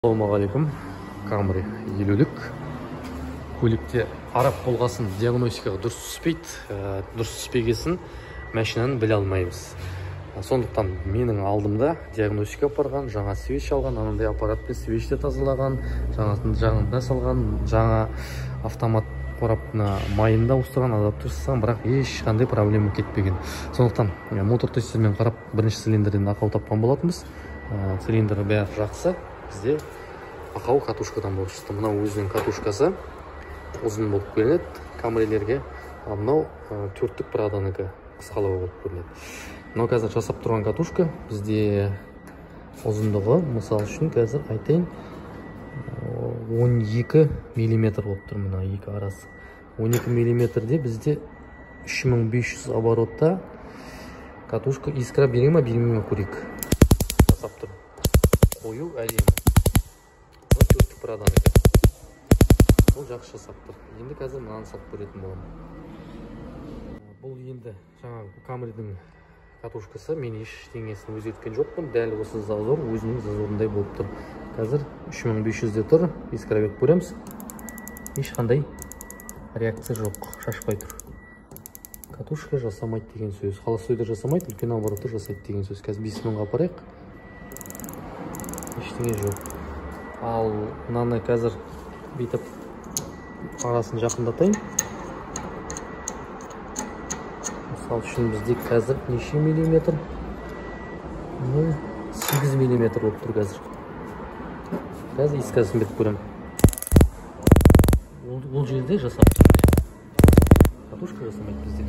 Ассалаумағалейкум. Камри елулік көлікте араб болғасын диагностикаға дұрыс түспейді. Дұрыс түспегесін машинаны біле алмаймыз. Сондықтан менің алдымда диагностика барған, жаңа свеч алған, анандай аппаратпен свечті тазалаған, жаңында салған, жаңа автомат қораптына майында ауыстырған, адаптер жасаған, бірақ ешқандай проблема кетпеген. Сондықтан мотор тестермен қарап бірінші цилиндрден ақау тапқан болатынбыз. Цилиндр бәрі жақсы. Бізде ақау катушкадан болып шықты. Мынау өзінің катушкасы ұзын болып көрінеді камрилерге, мынау төрттік праданікі қысқалау болып көрінеді. Мынау қазір жасап тұрған катушка бізде ұзындығы, мысал үшін қазір айтайын, 12 мм болып тұр. Мына екі арасы 12 мм-де бізде 3500 оборотта катушка искра бере ма, бермей ма көрейік. Жасап тұр. Қою әдемі. Төрттік праданікі. Бұл жақсы жасап тұр. Енді қазір мынаны салып көретін боламын. Бұл енді жаңағы камридің катушкасы. Мен ештеңесін өзгерткен жоқпын. Дәл осы зазор өзінің зазорындай болып тұр. Қазір 3500-де тұр. Искра беріп көреміз. Ешқандай реакция жоқ. Шашпай тұр. Катушка жасамайды деген сөз. Холостойды жасамайды, үлкен оборотты жасайды деген сөз. Қазір 5000-ға апарайық. Ештеңе жоқ. Ал мынаны қазір бүйтіп арасын жақындатайын. Мысал үшін бізде қазір неше миллиметр? 8 миллиметр болып тұр қазір. Қазір искасын беріп көрем. Бұл жерде жасап тұр. Катушка жасамайды бізде.